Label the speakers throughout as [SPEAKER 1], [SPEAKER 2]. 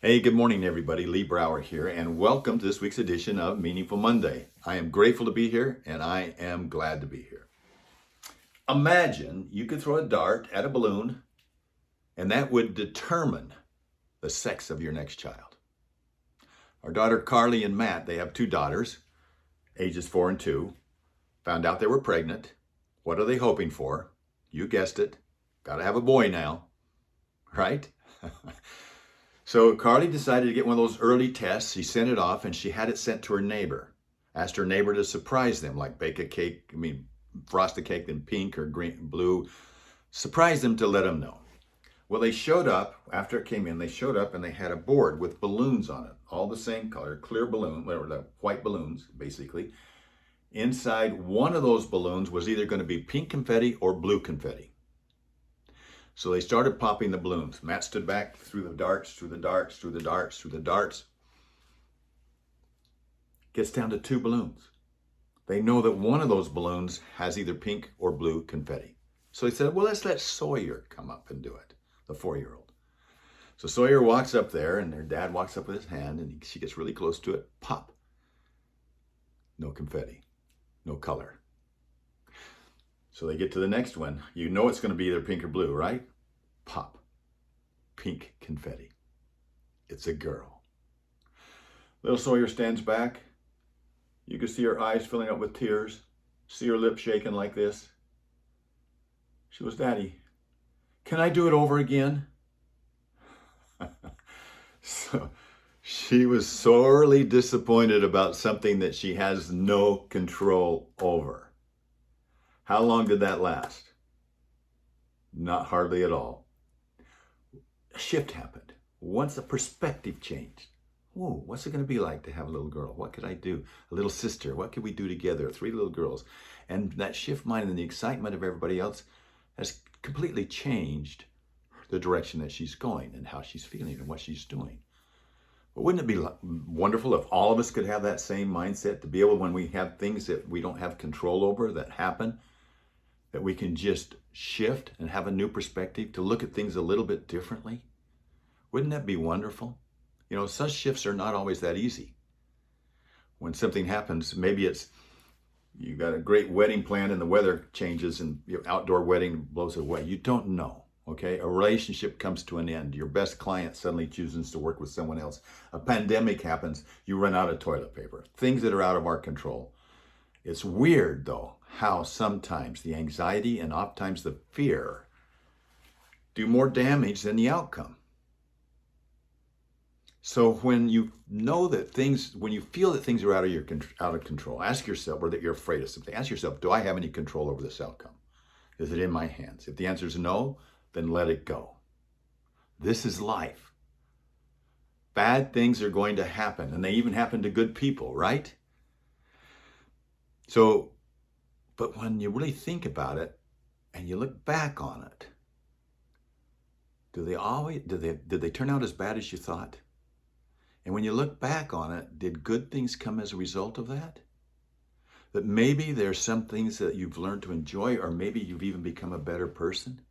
[SPEAKER 1] Hey, good morning, everybody. Lee Brower here, and welcome to this week's edition of Meaningful Monday. I am grateful to be here, and I am glad to be here. Imagine you could throw a dart at a balloon, and that would determine the sex of your next child. Our daughter Carly and Matt, they have two daughters, ages 4 and 2, found out they were pregnant. What are they hoping for? You guessed it. Got to have a boy now, right? So Carly decided to get one of those early tests. She sent it off and she had it sent to her neighbor. Asked her neighbor to surprise them, like bake a cake, frost a cake in pink or green, blue. Surprise them to let them know. Well, they showed up, after it came in, they showed up and they had a board with balloons on it, all the same color, clear balloon, whatever, the white balloons, basically. Inside one of those balloons was either going to be pink confetti or blue confetti. So they started popping the balloons. Matt stood back through the darts, through the darts, through the darts, through the darts. Gets down to 2 balloons. They know that one of those balloons has either pink or blue confetti. So they said, well, let's let Sawyer come up and do it, the 4-year-old. So Sawyer walks up there and their dad walks up with his hand and she gets really close to it. Pop. No confetti, no color. So they get to the next one. You know it's going to be either pink or blue, right? Pop. Pink confetti. It's a girl. Little Sawyer stands back. You can see her eyes filling up with tears. See her lips shaking like this. She goes, Daddy, can I do it over again? So she was sorely disappointed about something that she has no control over. How long did that last? Not hardly at all. A shift happened. Once a perspective changed. Whoa, what's it going to be like to have a little girl? What could I do? A little sister. What could we do together? 3 little girls. And that shift mind and the excitement of everybody else has completely changed the direction that she's going and how she's feeling and what she's doing. But wouldn't it be wonderful if all of us could have that same mindset, to be able, when we have things that we don't have control over that happen, that we can just shift and have a new perspective to look at things a little bit differently? Wouldn't that be wonderful? You know, such shifts are not always that easy. When something happens, maybe it's you got a great wedding planned and the weather changes and your outdoor wedding blows it away. You don't know, okay? A relationship comes to an end. Your best client suddenly chooses to work with someone else. A pandemic happens. You run out of toilet paper. Things that are out of our control. It's weird, though, how sometimes the anxiety and oftentimes the fear do more damage than the outcome. So when you know that things, when you feel that things are out of control, ask yourself, or that you're afraid of something, ask yourself, do I have any control over this outcome? Is it in my hands? If the answer is no, then let it go. This is life. Bad things are going to happen, and they even happen to good people, right? So, but when you really think about it and you look back on it, did they turn out as bad as you thought? And when you look back on it, did good things come as a result of that? That maybe there's some things that you've learned to enjoy, or maybe you've even become a better person?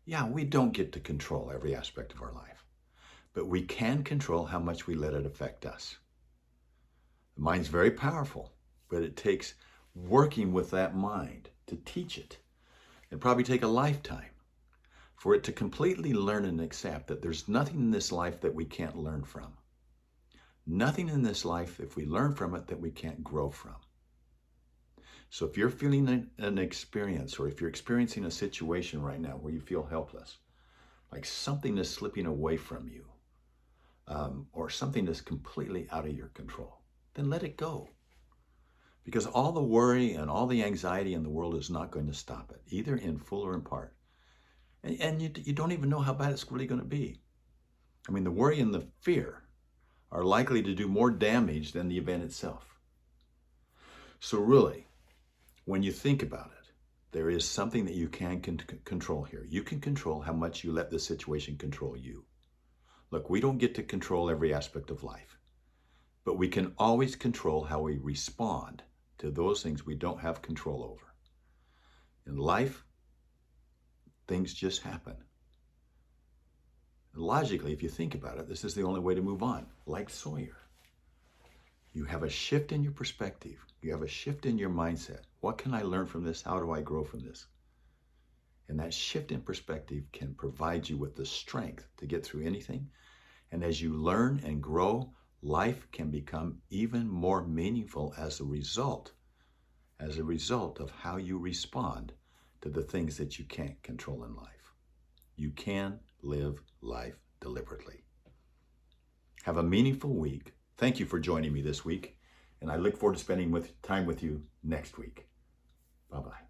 [SPEAKER 1] Yeah, we don't get to control every aspect of our life, but we can control how much we let it affect us. The mind's very powerful, but it takes working with that mind to teach it. It'd probably take a lifetime for it to completely learn and accept that there's nothing in this life that we can't learn from. Nothing in this life, if we learn from it, that we can't grow from. So if you're feeling an experience, or if you're experiencing a situation right now where you feel helpless, like something is slipping away from you, or something that's completely out of your control, then let it go. Because all the worry and all the anxiety in the world is not going to stop it, either in full or in part. And you don't even know how bad it's really going to be. I mean, the worry and the fear are likely to do more damage than the event itself. So really, when you think about it, there is something that you can control here. You can control how much you let the situation control you. Look, we don't get to control every aspect of life, but we can always control how we respond to those things we don't have control over. In life, things just happen. Logically, if you think about it, this is the only way to move on. Like Sawyer, you have a shift in your perspective. You have a shift in your mindset. What can I learn from this? How do I grow from this? And that shift in perspective can provide you with the strength to get through anything. And as you learn and grow, life can become even more meaningful as a result of how you respond to the things that you can't control in life. You can live life deliberately. Have a meaningful week. Thank you for joining me this week, and I look forward to spending time with you next week. Bye-bye.